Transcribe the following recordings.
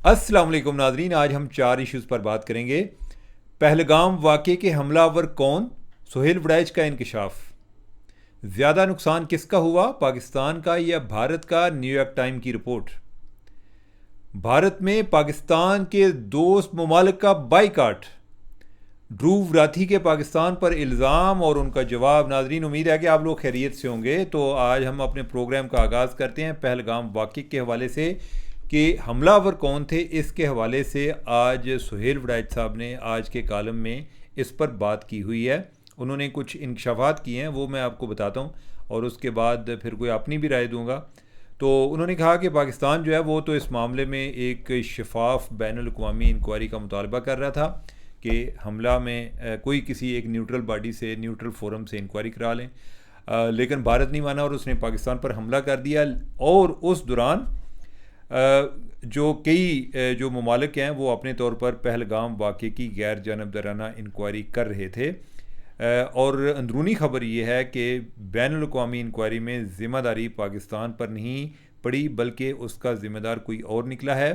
अस्सलाम वालेकुम नाजरीन, आज हम 4 इश्यूज़ पर बात करेंगे। पहलगाम वाक़े के हमलावर कौन, सुहेल वड़ैच का इंकशाफ। ज़्यादा नुकसान किसका हुआ, पाकिस्तान का या भारत का, न्यूयॉर्क टाइम की रिपोर्ट। भारत में पाकिस्तान के दोस्त ममालिक का बाइकाट। ध्रुव राठी के पाकिस्तान पर इल्ज़ाम और उनका जवाब। नाजरीन, उम्मीद है कि आप लोग खैरियत से होंगे। तो आज हम अपने प्रोग्राम का आगाज़ करते हैं पहलगाम वाक़े के हवाले से कि हमलावर कौन थे। इसके हवाले से आज सुहेल वड़ैच साहब ने आज के कालम में इस पर बात की हुई है। उन्होंने कुछ इंकशाफात किए हैं, वो मैं आपको बताता हूँ और उसके बाद फिर कोई अपनी भी राय दूंगा। तो उन्होंने कहा कि पाकिस्तान जो है वो तो इस मामले में एक शफाफ बैनुल अक़वामी इंक्वायरी का मुतालबा कर रहा था कि हमला में कोई किसी एक न्यूट्रल बॉडी से, न्यूट्रल फोरम से इंक्वायरी करा लें। लेकिन भारत नहीं माना और उसने पाकिस्तान पर हमला कर दिया। और उस दौरान जो कई जो ममालिक हैं वो अपने तौर पर पहलगाम वाक़े की गैर जानबदाराना इंक्वायरी कर रहे थे। और अंदरूनी ख़बर ये है कि बैनुल अक़वामी इंक्वायरी में ज़िम्मेदारी पाकिस्तान पर नहीं पड़ी, बल्कि उसका ज़िम्मेदार कोई और निकला है।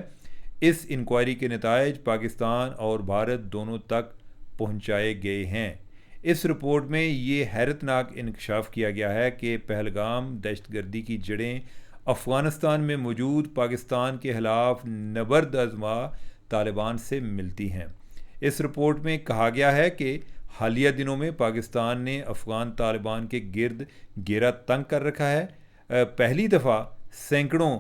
इस इंक्वायरी के नताइज पाकिस्तान और भारत दोनों तक पहुंचाए गए हैं। इस रिपोर्ट में ये हैरतनाक इंकशाफ किया गया है कि पहलगाम दहशतगर्दी की जड़ें अफ़गानिस्तान में मौजूद पाकिस्तान के ख़िलाफ़ नबर्द आज़मा तालिबान से मिलती हैं। इस रिपोर्ट में कहा गया है कि हालिया दिनों में पाकिस्तान ने अफ़गान तालिबान के गिर्द घेरा तंग कर रखा है। पहली दफ़ा सैकड़ों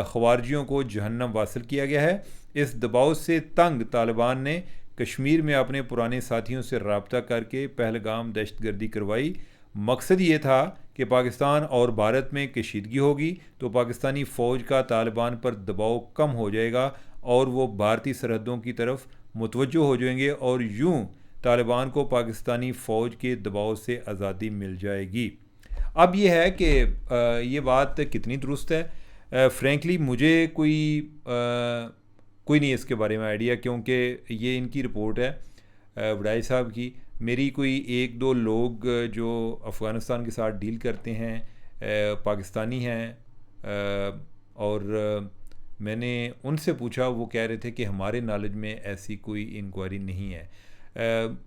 ख़वारिजियों को जहन्नम वासिल किया गया है। इस दबाव से तंग तालिबान ने कश्मीर में अपने पुराने साथियों से रब्ता करके पहलगाम दहशतगर्दी करवाई। मकसद ये था कि पाकिस्तान और भारत में कशीदगी होगी तो पाकिस्तानी फ़ौज का तालिबान पर दबाव कम हो जाएगा और वो भारतीय सरहदों की तरफ मुतवज्जो हो जाएंगे और यूं तालिबान को पाकिस्तानी फ़ौज के दबाव से आज़ादी मिल जाएगी। अब ये है कि ये बात कितनी दुरुस्त है। फ्रेंकली मुझे कोई नहीं इसके बारे में आइडिया, क्योंकि ये इनकी रिपोर्ट है वड़ैच साहब की। मेरी कोई एक दो लोग जो अफ़गानिस्तान के साथ डील करते हैं पाकिस्तानी हैं, और मैंने उनसे पूछा, वो कह रहे थे कि हमारे नॉलेज में ऐसी कोई इंक्वायरी नहीं है।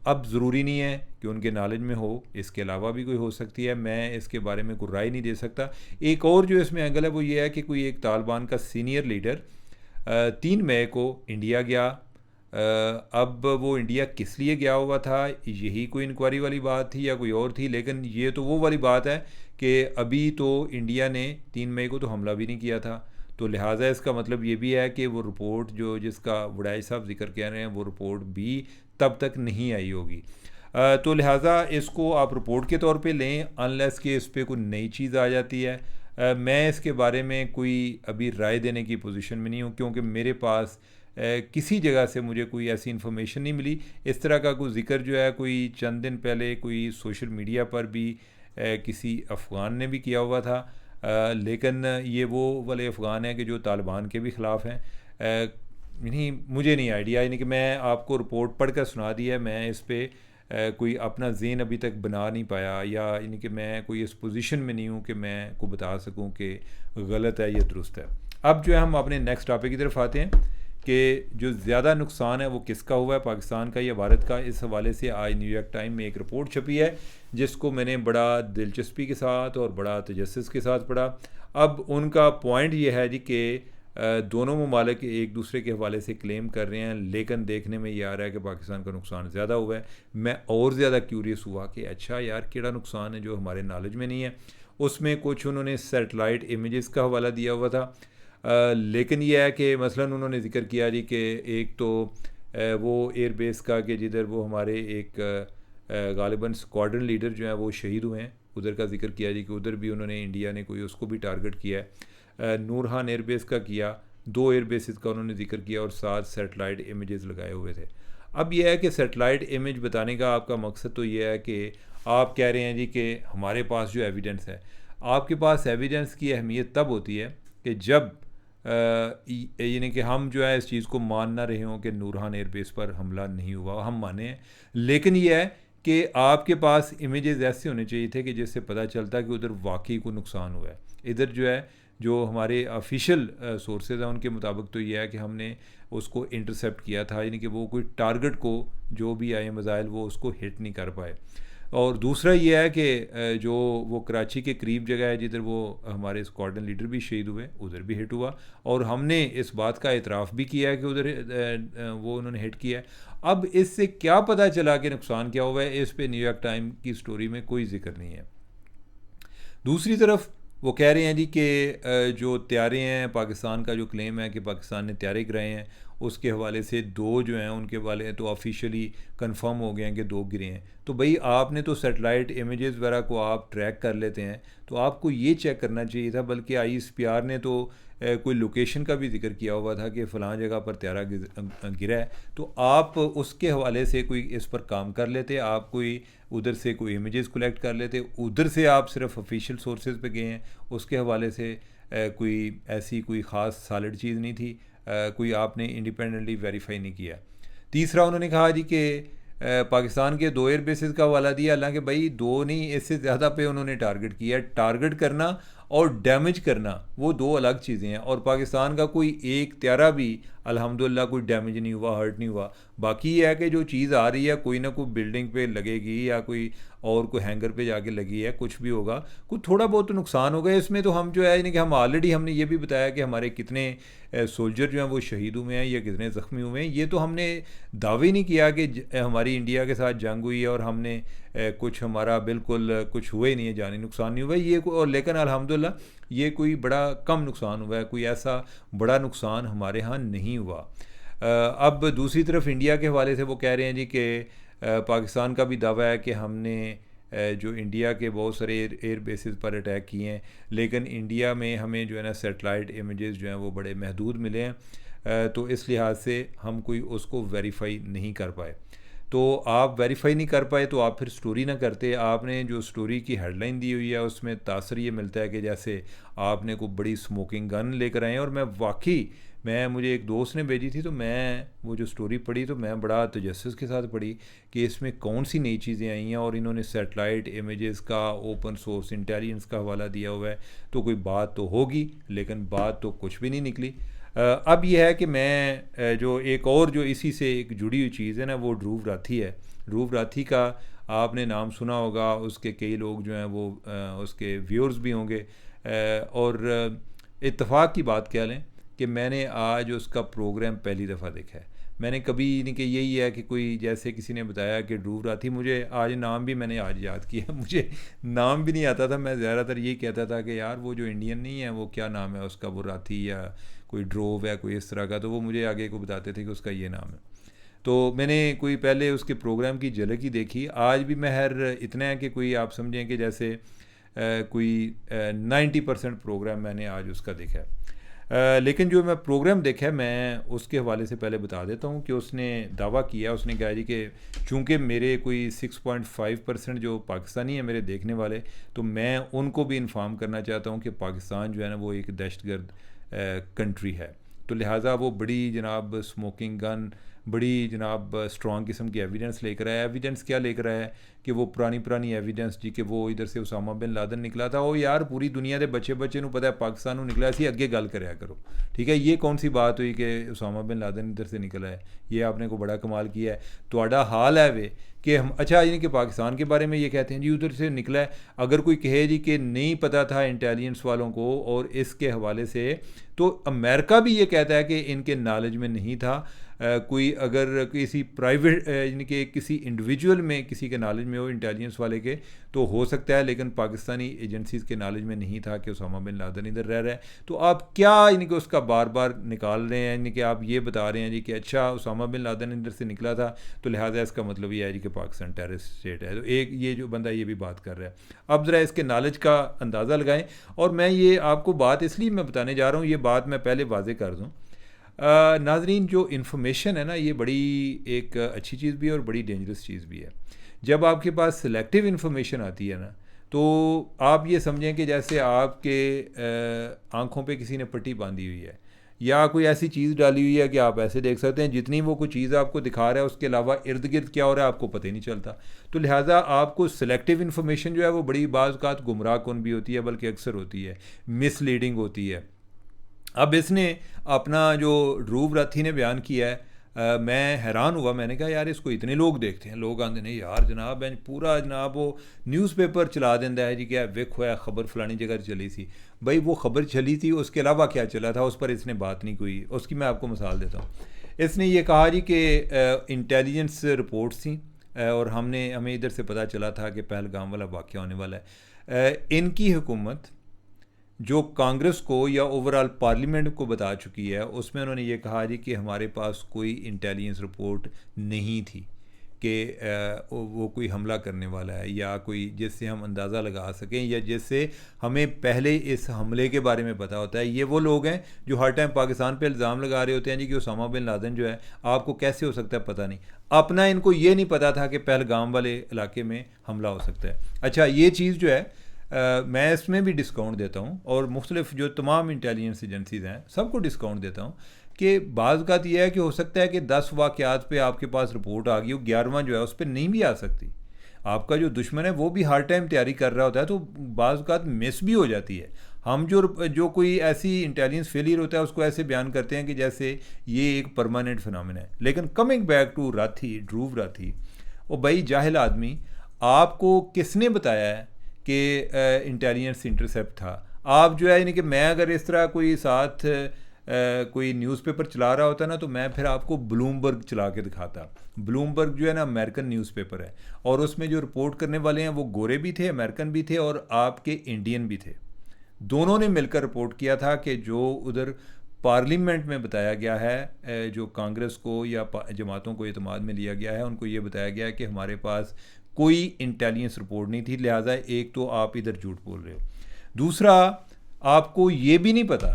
अब ज़रूरी नहीं है कि उनके नॉलेज में हो, इसके अलावा भी कोई हो सकती है। मैं इसके बारे में कोई राय नहीं दे सकता। एक और जो इसमें एंगल है वो ये है कि कोई एक तालिबान का सीनियर लीडर 3 मई को इंडिया गया। अब वो इंडिया किस लिए गया हुआ था, यही कोई इंक्वायरी वाली बात थी या कोई और थी। लेकिन ये तो वो वाली बात है कि अभी तो इंडिया ने 3 मई को तो हमला भी नहीं किया था। तो लिहाजा इसका मतलब ये भी है कि वो रिपोर्ट जो जिसका वड़ैच साहब जिक्र कह रहे हैं वो रिपोर्ट भी तब तक नहीं आई होगी। तो लिहाजा इसको आप रिपोर्ट के तौर पे लें, अनलेस कि इस पर कोई नई चीज़ आ जाती है। मैं इसके बारे में कोई अभी राय देने की पोजीशन में नहीं हूँ, क्योंकि मेरे पास किसी जगह से मुझे कोई ऐसी इन्फॉर्मेशन नहीं मिली। इस तरह का कोई जिक्र जो है कोई चंद दिन पहले कोई सोशल मीडिया पर भी किसी अफ़गान ने भी किया हुआ था। लेकिन ये वो वाले अफ़गान हैं कि जो तालिबान के भी ख़िलाफ़ हैं। नहीं, मुझे नहीं आइडिया, यानी कि मैं आपको रिपोर्ट पढ़ कर सुना दी है। मैं इस पर कोई अपना ज़हन अभी तक बना नहीं पाया, या यानी कि मैं कोई इस पोजीशन में नहीं हूँ कि मैं को बता सकूँ कि गलत है या दुरुस्त है। अब जो है हम अपने नेक्स्ट टॉपिक की तरफ आते हैं कि जो ज़्यादा नुकसान है वो किसका हुआ है, पाकिस्तान का या भारत का। इस हवाले से आज न्यूयॉर्क टाइम में एक रिपोर्ट छपी है जिसको मैंने बड़ा दिलचस्पी के साथ और बड़ा तजस्सुस के साथ पढ़ा। अब उनका पॉइंट ये है जी कि दोनों ममालिक एक दूसरे के हवाले से क्लेम कर रहे हैं, लेकिन देखने में ये आ रहा है कि पाकिस्तान का नुकसान ज़्यादा हुआ है। मैं और ज़्यादा क्यूरियस हुआ कि अच्छा यार, केड़ा नुकसान है जो हमारे नॉलेज में नहीं है। उसमें कुछ उन्होंने सैटेलाइट इमेजेस का हवाला दिया हुआ था। लेकिन यह है कि मसलन उन्होंने जिक्र किया जी कि एक तो वो एयर बेस का कि जिधर वो हमारे एक गालिबन स्क्वाड्रन लीडर जो है वो शहीद हुए हैं, उधर का जिक्र किया जी कि उधर भी उन्होंने इंडिया ने कोई उसको भी टारगेट किया है। नूरहान एयरबेस का किया, 2 एयरबेसिस का उन्होंने जिक्र किया और 7 सैटेलाइट इमेजेस लगाए हुए थे। अब यह है कि सैटेलाइट इमेज बताने का आपका मकसद तो यह है कि आप कह रहे हैं जी कि हमारे पास जो एविडेंस है। आपके पास एविडेंस की अहमियत तब होती है कि जब यानी कि हम जो है इस चीज़ को मान ना रहे हों कि नूरहान एयरबेस पर हमला नहीं हुआ, हम माने हैं। लेकिन यह है कि आपके पास इमेजेस ऐसे होने चाहिए थे कि जिससे पता चलता कि उधर वाकई को नुकसान हुआ है। इधर जो है जो हमारे ऑफिशियल सोर्सेज हैं उनके मुताबिक तो ये है कि हमने उसको इंटरसेप्ट किया था, यानी कि वो कोई टारगेट को जो भी आए मिसाइल वो उसको हिट नहीं कर पाए। और दूसरा ये है कि जो वो कराची के करीब जगह है जिधर वो हमारे स्क्वाड्रन लीडर भी शहीद हुए, उधर भी हिट हुआ और हमने इस बात का इतराफ़ भी किया है कि उधर वो उन्होंने हिट किया है। अब इससे क्या पता चला कि नुकसान क्या हुआ है, इस पे न्यूयॉर्क टाइम की स्टोरी में कोई जिक्र नहीं है। दूसरी तरफ वो कह रहे हैं जी कि जो त्यारे हैं, पाकिस्तान का जो क्लेम है कि पाकिस्तान ने त्यारे गिराए हैं, उसके हवाले से 2 जो हैं उनके वाले तो ऑफिशियली कंफर्म हो गए हैं कि 2 गिरे हैं। तो भाई आपने तो सैटेलाइट इमेजेस वगैरह को आप ट्रैक कर लेते हैं, तो आपको ये चेक करना चाहिए था। बल्कि ISPR ने तो कोई लोकेशन का भी जिक्र किया हुआ था कि फ़लाँ जगह पर त्यारा गिरा है, तो आप उसके हवाले से कोई इस पर काम कर लेते, आप कोई उधर से कोई इमेजेस कलेक्ट कर लेते। उधर से आप सिर्फ ऑफिशियल सोर्सेज पे गए हैं, उसके हवाले से कोई ऐसी कोई ख़ास सॉलिड चीज़ नहीं थी, कोई आपने इंडिपेंडेंटली वेरीफाई नहीं किया। तीसरा उन्होंने कहा जी कि पाकिस्तान के 2 एयर बेसिस का हवाला दिया, हालांकि भाई 2 नहीं इससे ज़्यादा पे उन्होंने टारगेट किया। टारगेट करना और डैमेज करना वो 2 अलग चीज़ें हैं, और पाकिस्तान का कोई एक त्यारा भी अल्हम्दुलिल्लाह कोई डैमेज नहीं हुआ, हर्ट नहीं हुआ। बाकी ये है कि जो चीज़ आ रही है कोई ना कोई बिल्डिंग पे लगेगी या कोई और कोई हैंगर पे जाके लगी है, कुछ भी होगा, कुछ थोड़ा बहुत तो नुकसान होगा इसमें। तो हम जो है यानी कि हम ऑलरेडी हमने ये भी बताया कि हमारे कितने सोल्जर जो हैं वो शहीद हुए हैं या कितने ज़ख्मी हुए हैं। ये तो हमने दावे नहीं किया कि हमारी इंडिया के साथ जंग हुई है और हमने कुछ हमारा बिल्कुल कुछ हुए नहीं है, जानी नुकसान नहीं हुआ ये और लेकिन अल्हम्दुलिल्लाह ये कोई बड़ा कम नुकसान हुआ है, कोई ऐसा बड़ा नुकसान हमारे यहाँ नहीं हुआ। अब दूसरी तरफ इंडिया के हवाले से वो कह रहे हैं जी कि पाकिस्तान का भी दावा है कि हमने जो इंडिया के बहुत सारे एयर बेसिस पर अटैक किए हैं, लेकिन इंडिया में हमें जो है ना सैटेलाइट इमेजेस जो हैं वो बड़े महदूद मिले हैं, तो इस लिहाज से हम कोई उसको वेरीफाई नहीं कर पाए। तो आप वेरीफाई नहीं कर पाए तो आप फिर स्टोरी ना करते। आपने जो स्टोरी की हेडलाइन दी हुई है उसमें तासर ये मिलता है कि जैसे आपने कोई बड़ी स्मोकिंग गन लेकर आए हैं। और मैं मुझे एक दोस्त ने भेजी थी, तो मैं वो जो स्टोरी पढ़ी तो मैं बड़ा तजस्सुस के साथ पढ़ी कि इसमें कौन सी नई चीज़ें आई हैं, और इन्होंने सैटेलाइट इमेजेस का ओपन सोर्स इंटेलिजेंस का हवाला दिया हुआ है। तो कोई बात तो होगी, लेकिन बात तो कुछ भी नहीं निकली। अब यह है कि मैं जो एक और जो इसी से एक जुड़ी हुई चीज़ है ना, वो ध्रुव राठी है। ध्रुव राठी का आपने नाम सुना होगा, उसके कई लोग जो हैं वो उसके व्यूअर्स भी होंगे। और इत्तेफाक की बात कह लें कि मैंने आज उसका प्रोग्राम पहली दफ़ा देखा है। मैंने कभी नहीं, कि यही है कि कोई जैसे किसी ने बताया कि ध्रुव राठी, मुझे आज नाम भी मैंने आज याद किया, मुझे नाम भी नहीं आता था। मैं ज़्यादातर यही कहता था कि यार वो जो इंडियन नहीं है वो क्या नाम है उसका, वो राठी या कोई ड्रोव है कोई इस तरह का, तो वो मुझे आगे को बताते थे कि उसका ये नाम है। तो मैंने कोई पहले उसके प्रोग्राम की झलक ही देखी। आज भी मैं इतना है कि कोई आप समझें कि जैसे कोई 90% प्रोग्राम मैंने आज उसका देखा है। लेकिन जो मैं प्रोग्राम देखा है मैं उसके हवाले से पहले बता देता हूँ कि उसने दावा किया, उसने कहा जी कि चूँकि मेरे कोई 6.5% जो पाकिस्तानी है मेरे देखने वाले, तो मैं उनको भी इन्फॉर्म करना चाहता हूँ कि पाकिस्तान जो है ना वो एक दहशतगर्द कंट्री है। तो लिहाजा वो बड़ी जनाब स्मोकिंग गन, बड़ी जनाब स्ट्रॉन्ग किस्म की एविडेंस लेकर आया। एविडेंस क्या लेकर आया कि वो पुरानी एविडेंस जी कि वो इधर से उसामा बिन लादन निकला था। वो यार पूरी दुनिया के बच्चे नू पता है पाकिस्तान नू निकला सी, अगे गल करया करो, ठीक है। ये कौन सी बात हुई कि उसामा बिन लादन इधर से निकला है, ये आपने को बड़ा कमाल किया है। तो हाल है वे कि हम अच्छा यानी कि पाकिस्तान के बारे में ये कहते हैं जी उधर से निकला है। अगर कोई कहे जी कि नहीं पता था इंटेलिजेंस वालों को और इसके हवाले से, तो अमेरिका भी ये कहता है कि इनके नॉलेज में नहीं था। कोई अगर किसी प्राइवेट यानी कि किसी इंडिविजुअल में किसी के नॉलेज में हो इंटेलिजेंस वाले के तो हो सकता है, लेकिन पाकिस्तानी एजेंसीज़ के नॉलेज में नहीं था कि उसामा बिन लादन इधर रह रहा है। तो आप क्या यानी कि उसका बार बार निकाल रहे हैं, यानी कि आप ये बता रहे हैं जी कि अच्छा उसामा बिन लादन इधर से निकला था, तो लिहाजा इसका मतलब ये है जी कि पाकिस्तान टेररिस्ट स्टेट है। तो एक ये जो बंदा ये भी बात कर रहा है। अब ज़रा इसके नॉलेज का अंदाज़ा लगाएं। और मैं ये आपको बात इसलिए मैं बताने जा रहा हूँ, ये बात मैं पहले वाजे कर दूँ। नाजरीन, जो इन्फॉर्मेशन है ना ये बड़ी एक अच्छी चीज़ भी है और बड़ी डेंजरस चीज़ भी है। जब आपके पास सिलेक्टिव इन्फॉर्मेशन आती है ना, तो आप ये समझें कि जैसे आपके आँखों पे किसी ने पट्टी बांधी हुई है, या कोई ऐसी चीज़ डाली हुई है कि आप ऐसे देख सकते हैं, जितनी वो कोई चीज़ आपको दिखा रहा है उसके अलावा इर्द गिर्द क्या हो रहा है आपको पता ही नहीं चलता। तो लिहाजा आपको सिलेक्टिव इन्फॉर्मेशन जो है वो बड़ी बाज़ औक़ात गुमराह कुन भी होती है, बल्कि अक्सर होती है मिसलीडिंग होती है। अब इसने अपना जो ध्रुव राठी ने बयान किया है, मैं हैरान हुआ। मैंने कहा यार इसको इतने लोग देखते हैं, लोग आते नहीं यार जनाब पूरा जनाब वो न्यूज़पेपर चला देता है जी, क्या वेखो है खबर फलानी जगह चली थी। भाई वो खबर चली थी, उसके अलावा क्या चला था उस पर इसने बात नहीं की। उसकी मैं आपको मिसाल देता हूँ। इसने ये कहा जी कि इंटेलिजेंस रिपोर्ट्स थी और हमें इधर से पता चला था कि पहलगाम वाला वाक़या होने वाला है। इनकी हुकूमत जो कांग्रेस को या ओवरऑल पार्लियामेंट को बता चुकी है, उसमें उन्होंने ये कहा जी कि हमारे पास कोई इंटेलिजेंस रिपोर्ट नहीं थी कि वो कोई हमला करने वाला है, या कोई जिससे हम अंदाज़ा लगा सकें, या जिससे हमें पहले इस हमले के बारे में पता होता है। ये वो लोग हैं जो हर टाइम पाकिस्तान पे इल्ज़ाम लगा रहे होते हैं जी कि उसामा बिन लादेन जो है, आपको कैसे हो सकता है पता नहीं। अपना इनको ये नहीं पता था कि पहलगाम वाले इलाके में हमला हो सकता है। अच्छा, ये चीज़ जो है मैं इसमें भी डिस्काउंट देता हूँ, और मुख्तलिफ जो तमाम इंटेलिजेंस एजेंसीज़ हैं सबको डिस्काउंट देता हूँ कि बाज़ बात यह है कि हो सकता है कि 10 वाक़यात पे आपके पास रिपोर्ट आ गई हो, 11वां जो है उस पर नहीं भी आ सकती। आपका जो दुश्मन है वो भी हर टाइम तैयारी कर रहा होता है, तो बाज़ बात मिस भी हो जाती है। हम जो कोई ऐसी इंटेलिजेंस फेलियर होता है उसको ऐसे बयान करते हैं कि जैसे ये एक परमानेंट फिनोमेना है। लेकिन coming back to Rathi, Dhruv Rathee, वो भाई जाहिल आदमी, आपको किसने बताया है कि इंटेलिजेंस इंटरसेप्ट था? आप जो है यानी कि मैं अगर इस तरह कोई साथ कोई न्यूज़पेपर चला रहा होता ना, तो मैं फिर आपको ब्लूमबर्ग चला के दिखाता। ब्लूमबर्ग जो है ना अमेरिकन न्यूज़पेपर है, और उसमें जो रिपोर्ट करने वाले हैं वो गोरे भी थे, अमेरिकन भी थे, और आपके इंडियन भी थे। दोनों ने मिलकर रिपोर्ट किया था कि जो उधर पार्लियामेंट में बताया गया है, जो कांग्रेस को या जमातों को एतमाद में लिया गया है, उनको ये बताया गया है कि हमारे पास कोई इंटेलिजेंस रिपोर्ट नहीं थी। लिहाजा एक तो आप इधर झूठ बोल रहे हो, दूसरा आपको ये भी नहीं पता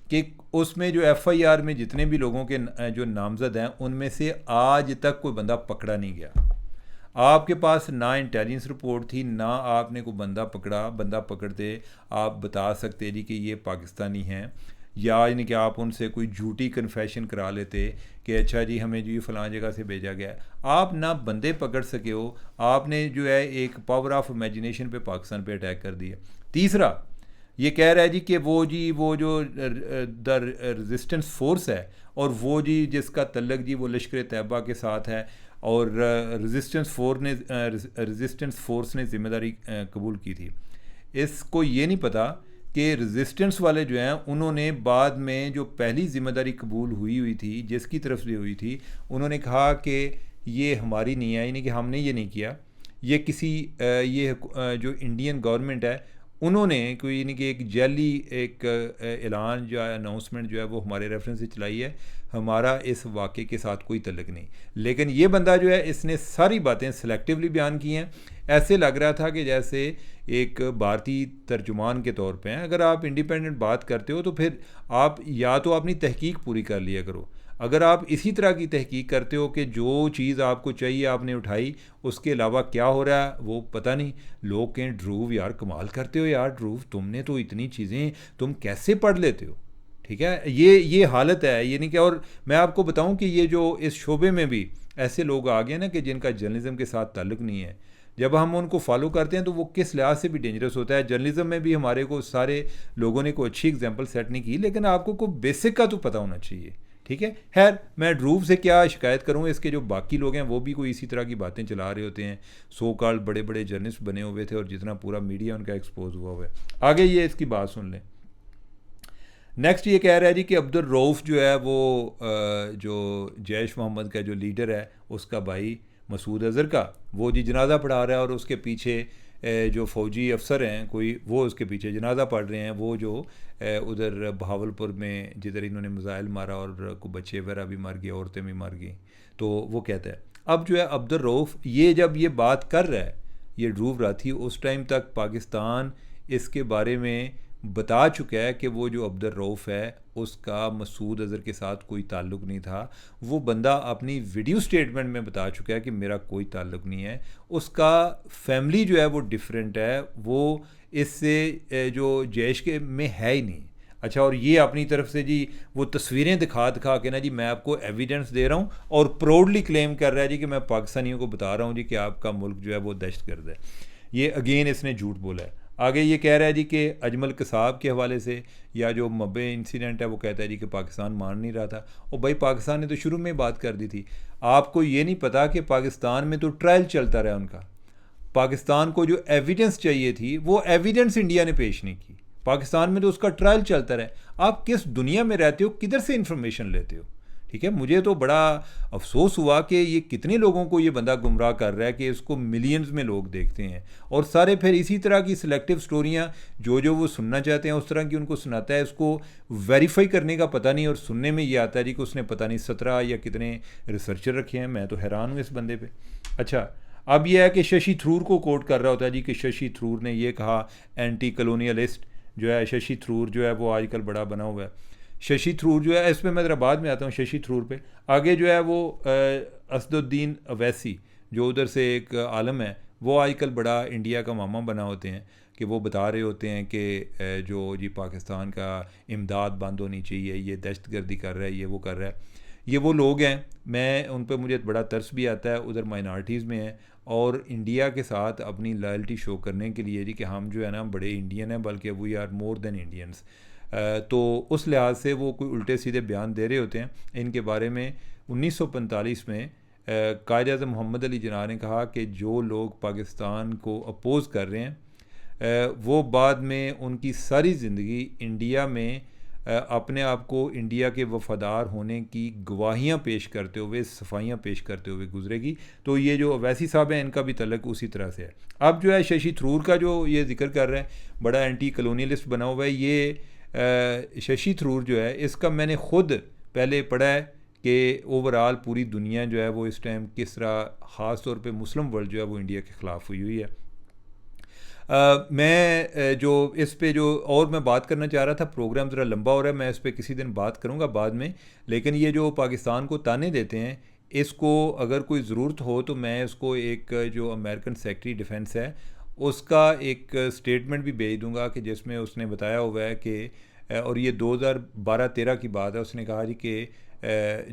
कि उसमें जो FIR में जितने भी लोगों के जो नामजद हैं उनमें से आज तक कोई बंदा पकड़ा नहीं गया। आपके पास ना इंटेलिजेंस रिपोर्ट थी, ना आपने कोई बंदा पकड़ा। बंदा पकड़ते आप बता सकते जी कि ये पाकिस्तानी हैं, या यानी कि आप उनसे कोई झूठी कन्फेशन करा लेते कि अच्छा जी हमें जी फ़लाँ जगह से भेजा गया। आप ना बंदे पकड़ सके हो, आपने जो है एक पावर ऑफ इमेजिनेशन पे पाकिस्तान पे अटैक कर दिया। तीसरा ये कह रहा है जी कि वो जो द रेजिस्टेंस फोर्स है, और वो जी जिसका तल्लक जी वो लश्कर तैयबा के साथ है, और रेजिस्टेंस फोर्स ने ज़िम्मेदारी कबूल की थी। इसको ये नहीं पता कि रेजिस्टेंस वाले जो हैं उन्होंने बाद में जो पहली ज़िम्मेदारी कबूल हुई थी, जिसकी तरफ से हुई थी, उन्होंने कहा कि ये हमारी नहीं है, यानी कि हमने ये नहीं किया, ये किसी जो इंडियन गवर्नमेंट है उन्होंने कोई यानी कि एक जैली एक ऐलान जो है, अनाउंसमेंट जो है वो हमारे रेफरेंस से चलाई है। हमारा इस वाक़े के साथ कोई तल्लुक़ नहीं। लेकिन ये बंदा जो है इसने सारी बातें सिलेक्टिवली बयान की हैं। ऐसे लग रहा था कि जैसे एक भारतीय तर्जुमान के तौर पे हैं। अगर आप इंडिपेंडेंट बात करते हो तो फिर आप या तो अपनी तहकीक पूरी कर लिया करो। अगर आप इसी तरह की तहकीक करते हो कि जो चीज़ आपको चाहिए आपने उठाई, उसके अलावा क्या हो रहा है वो पता नहीं, लोग कहें ध्रुव यार कमाल करते हो यार, ध्रुव तुमने तो इतनी चीज़ें तुम कैसे पढ़ लेते हो। ठीक है, ये हालत है। ये नहीं कि, और मैं आपको बताऊं कि ये जो इस शोबे में भी ऐसे लोग आ गए ना कि जिनका जर्नलिज्म के साथ ताल्लुक़ नहीं है, जब हम उनको फॉलो करते हैं तो वो किस लिहाज से भी डेंजरस होता है। जर्नलिज्म में भी हमारे को सारे लोगों ने कोई अच्छी एग्जांपल सेट नहीं की, लेकिन आपको कोई बेसिक का तो पता होना चाहिए। ठीक है, खैर मैं ध्रुव से क्या शिकायत करूँ, इसके जो बाकी लोग हैं वो भी कोई इसी तरह की बातें चला रहे होते हैं। सो कॉल्ड बड़े बड़े जर्नलिस्ट बने हुए थे और जितना पूरा मीडिया उनका एक्सपोज हुआ है। आगे ये इसकी बात सुन लें। नेक्स्ट ये कह रहा है जी कि अब्दुल रऊफ़ जो है वो जो जैश मोहम्मद का जो लीडर है उसका भाई मसूद अज़हर का वो जी जनाजा पढ़ा रहा है, और उसके पीछे जो फ़ौजी अफसर हैं कोई वो उसके पीछे जनाजा पढ़ रहे हैं। वो जो उधर बहावलपुर में जिधर इन्होंने मिसाइल मारा और को बच्चे वगैरह भी मर गए, औरतें भी मर गई, तो वो कहता है। अब जो है अब्दुल रऊफ़ ये जब ये बात कर रहा है, ये ध्रुव राठी, उस टाइम तक पाकिस्तान इसके बारे में बता चुका है कि वो जो अब्दुल रऊफ़ है उसका मसूद अज़हर के साथ कोई ताल्लुक़ नहीं था। वो बंदा अपनी वीडियो स्टेटमेंट में बता चुका है कि मेरा कोई ताल्लुक़ नहीं है। उसका फैमिली जो है वो डिफरेंट है, वो इससे जो जैश के में है ही नहीं। अच्छा, और ये अपनी तरफ से जी वो तस्वीरें दिखा दिखा के ना जी मैं आपको एविडेंस दे रहा हूँ, और प्राउडली क्लेम कर रहा है जी कि मैं पाकिस्तानियों को बता रहा हूँ जी कि आपका मुल्क जो है वो दहशतगर्द है। ये अगेन इसने झूठ बोला है। आगे ये कह रहा है जी कि अजमल कसाब के हवाले से, या जो मब्बे इंसिडेंट है, वो कहता है जी कि पाकिस्तान मान नहीं रहा था। और भाई पाकिस्तान ने तो शुरू में बात कर दी थी। आपको ये नहीं पता कि पाकिस्तान में तो ट्रायल चलता रहा उनका। पाकिस्तान को जो एविडेंस चाहिए थी वो एविडेंस इंडिया ने पेश नहीं की। पाकिस्तान में तो उसका ट्रायल चलता रहा। आप किस दुनिया में रहते हो, किधर से इंफॉर्मेशन लेते हो? ठीक है, मुझे तो बड़ा अफसोस हुआ कि ये कितने लोगों को ये बंदा गुमराह कर रहा है कि इसको मिलियंस में लोग देखते हैं, और सारे फिर इसी तरह की सिलेक्टिव स्टोरियाँ जो जो वो सुनना चाहते हैं उस तरह की उनको सुनाता है। इसको वेरीफाई करने का पता नहीं, और सुनने में ये आता है जी कि उसने पता नहीं 17 या कितने रिसर्चर रखे हैं। मैं तो हैरान हूँ इस बंदे पे। अच्छा, अब यह है कि शशि थरूर को कोट कर रहा होता है जी कि शशि थरूर ने ये कहा, एंटी कलोनियलिस्ट जो है शशि थरूर जो है वो आजकल बड़ा बना हुआ है। शशि थरूर जो है, इस पर मैं ज़रा बाद में आता हूँ शशि थरूर पे। आगे जो है वो असदुद्दीन अवैसी जो उधर से एक आलम है, वो आजकल बड़ा इंडिया का मामा बना होते हैं कि वो बता रहे होते हैं कि जो जी पाकिस्तान का इमदाद बंद होनी चाहिए, ये दहशतगर्दी कर रहा है, ये वो कर रहा है। ये वो लोग हैं, मैं उन पर मुझे बड़ा तरस भी आता है, उधर माइनॉरिटीज़ में हैं, और इंडिया के साथ अपनी लॉयल्टी शो करने के लिए जी कि हम जो है ना बड़े इंडियन हैं, बल्कि we are more than Indians. तो उस लिहाज से वो कोई उल्टे सीधे बयान दे रहे होते हैं। इनके बारे में 1945 में कायद अज़म मोहम्मद अली जिन्ना ने कहा कि जो लोग पाकिस्तान को अपोज़ कर रहे हैं वो बाद में उनकी सारी ज़िंदगी इंडिया में अपने आप को इंडिया के वफ़ादार होने की गवाहियाँ पेश करते हुए, सफाइयाँ पेश करते हुए गुजरेगी। तो ये जो अवैसी साहब हैं, इनका भी तल्लुक़ उसी तरह से है। अब जो है शशि थरूर का जो ये जिक्र कर रहे हैं, बड़ा एंटी कलोनियलिस्ट बना हुआ है ये शशि थरूर जो है, इसका मैंने ख़ुद पहले पढ़ा है कि ओवरऑल पूरी दुनिया जो है वो इस टाइम किस तरह ख़ास तौर पे मुस्लिम वर्ल्ड जो है वो इंडिया के ख़िलाफ़ हुई है। मैं जो इस पे जो और मैं बात करना चाह रहा था, प्रोग्राम ज़रा लंबा हो रहा है, मैं इस पे किसी दिन बात करूँगा बाद में। लेकिन ये जो पाकिस्तान को ताने देते हैं, इसको अगर कोई ज़रूरत हो तो मैं इसको एक जो अमेरिकन सेक्रेटरी डिफेंस है उसका एक स्टेटमेंट भी भेज दूँगा कि जिसमें उसने बताया हुआ है कि और ये 2012-13 की बात है। उसने कहा जी कि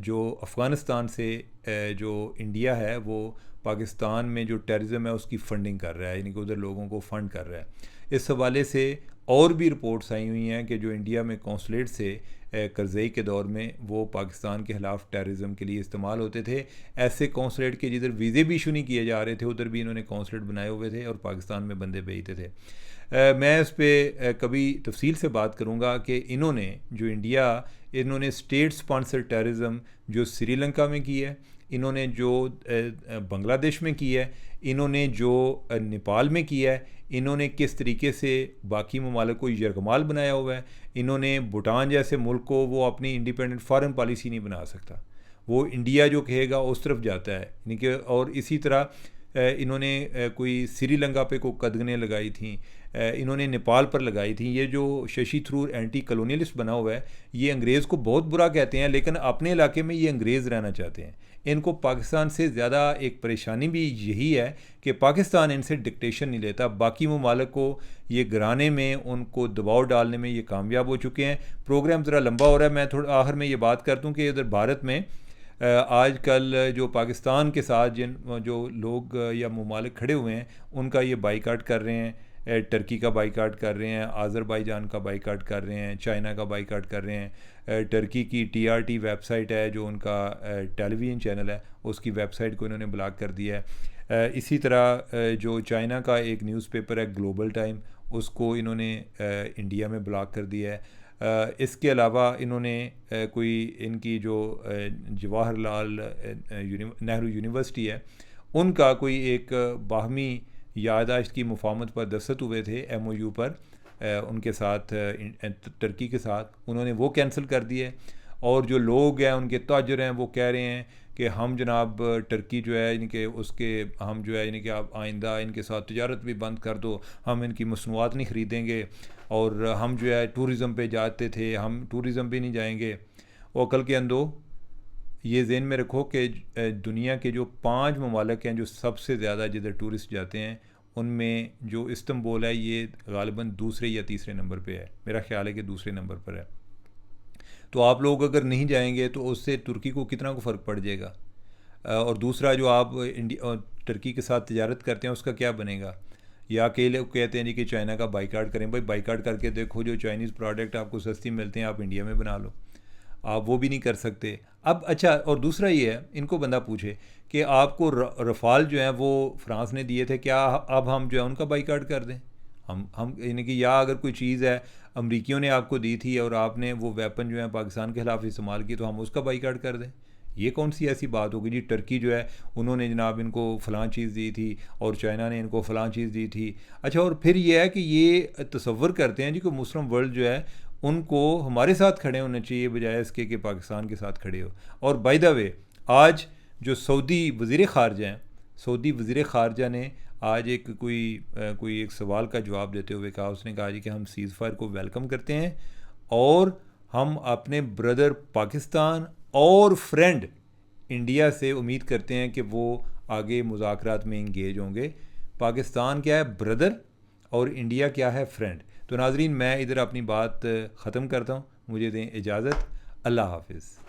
जो अफ़गानिस्तान से जो इंडिया है वो पाकिस्तान में जो टेररिज्म है उसकी फ़ंडिंग कर रहा है, यानी कि उधर लोगों को फ़ंड कर रहा है। इस हवाले से और भी रिपोर्ट्स आई हुई हैं कि जो इंडिया में कौंसलेट से करज़ई के दौर में वो पाकिस्तान के ख़िलाफ़ टेररिज्म के लिए इस्तेमाल होते थे। ऐसे कौंसलेट के जिधर वीज़े भी इशू नहीं किए जा रहे थे, उधर भी इन्होंने कौंसलेट बनाए हुए थे और पाकिस्तान में बंदे भेजते थे। मैं इस पर कभी तफसील से बात करूँगा कि इन्होंने स्टेट स्पॉन्सर टेररिज्म जो श्रीलंका में की है, इन्होंने जो बांग्लादेश में की है, इन्होंने जो नेपाल में किया है, इन्होंने किस तरीके से बाकी ममालिक को यरगमाल बनाया हुआ है। इन्होंने भूटान जैसे मुल्क को वो अपनी इंडिपेंडेंट फॉरेन पॉलिसी नहीं बना सकता, वो इंडिया जो कहेगा उस तरफ जाता है, यानी कि। और इसी तरह इन्होंने कोई श्रीलंका पे को कदगनें लगाई थी, इन्होंने नेपाल पर लगाई थी। ये जो शशि थरूर एंटी कलोनियलिस्ट बना हुआ है, ये अंग्रेज़ को बहुत बुरा कहते हैं, लेकिन अपने इलाके में ये अंग्रेज़ रहना चाहते हैं। इनको पाकिस्तान से ज़्यादा एक परेशानी भी यही है कि पाकिस्तान इनसे डिक्टेशन नहीं लेता। बाकी ममालिक को ये गिराने में, उनको दबाव डालने में ये कामयाब हो चुके हैं। प्रोग्राम ज़रा लंबा हो रहा है, मैं थोड़ा आखिर में ये बात कर दूँ कि इधर भारत में आजकल जो पाकिस्तान के साथ जो लोग या ममालिक खड़े हुए हैं, उनका ये बाइकाट कर रहे हैं। टर्की का बाइकाट कर रहे हैं, आज़रबाईजान का बाइकाट कर रहे हैं, चाइना का बाइकाट कर रहे हैं। टर्की की TRT वेबसाइट है जो उनका टेलीविज़न चैनल है, उसकी वेबसाइट को इन्होंने ब्लॉक कर दिया है। इसी तरह जो चाइना का एक न्यूज़पेपर है ग्लोबल टाइम, उसको इन्होंने इंडिया में ब्लॉक कर दिया है। इसके अलावा इन्होंने कोई इनकी जो जवाहरलाल नेहरू यूनिवर्सिटी है, उनका कोई एक बाहमी याददाश्त की मुफाहमत पर दस्तखत हुए थे MOU पर उनके साथ, टर्की के साथ, उन्होंने वो कैंसिल कर दिए। और जो लोग हैं उनके ताजर हैं, वो कह रहे हैं कि हम जनाब टर्की जो है इनके उसके हम जो है इनके आप आइंदा इनके साथ तिजारत भी बंद कर दो, हम इनकी मसनूआत नहीं ख़रीदेंगे, और हम जो है टूरिज़म पे जाते थे, हम टूरिज़म भी नहीं जाएंगे। और अकल के अंदो ये ज़हन में रखो कि दुनिया के जो 5 ममालिक हैं जो सबसे ज़्यादा जिधर टूरिस्ट जाते हैं, उनमें जो इस्तांबुल है ये ग़ालिबन दूसरे या तीसरे नंबर पे है, मेरा ख्याल है कि दूसरे नंबर पर है। तो आप लोग अगर नहीं जाएंगे तो उससे तुर्की को कितना को फ़र्क पड़ जाएगा। और दूसरा जो आप इंडिया तुर्की के साथ तिजारत करते हैं उसका क्या बनेगा। या कई लोग कहते हैं जी कि चाइना का बाइकाट करें, भाई बाइकाट करके देखो, जो चाइनीज़ प्रोडक्ट आपको सस्ती मिलते हैं आप इंडिया में बना लो, आप वो भी नहीं कर सकते। अब अच्छा, और दूसरा ये है, इनको बंदा पूछे कि आपको रफ़ाल जो है वो फ्रांस ने दिए थे, क्या अब हम जो है उनका बाइकाट कर दें। हम यानी कि, या अगर कोई चीज़ है अमरीकियों ने आपको दी थी और आपने वो वेपन जो है पाकिस्तान के ख़िलाफ़ इस्तेमाल की, तो हम उसका बाइकाट कर दें। ये कौन सी ऐसी बात होगी जी। टर्की जो है उन्होंने जनाब इनको फ़लाँ चीज़ दी थी और चाइना ने इनको फ़लाँ चीज़ दी थी। अच्छा, और फिर ये है कि ये तसव्वुर करते हैं जी कि मुस्लिम वर्ल्ड जो है उनको हमारे साथ खड़े होने चाहिए बजाय इसके कि पाकिस्तान के साथ खड़े हो। और बाय द वे, आज जो सऊदी वज़ीर ख़ारजा हैं, सऊदी वज़ीर ख़ारजा ने आज एक कोई एक सवाल का जवाब देते हुए कहा, उसने कहा जी कि हम सीज़ फायर को वेलकम करते हैं और हम अपने ब्रदर पाकिस्तान और फ्रेंड इंडिया से उम्मीद करते हैं कि वो आगे मुज़ाकरात में इंगेज होंगे। पाकिस्तान क्या है ब्रदर और इंडिया क्या है फ्रेंड। तो नाज़रीन, मैं इधर अपनी बात ख़त्म करता हूँ, मुझे दें इजाज़त। अल्लाह हाफ़िज़।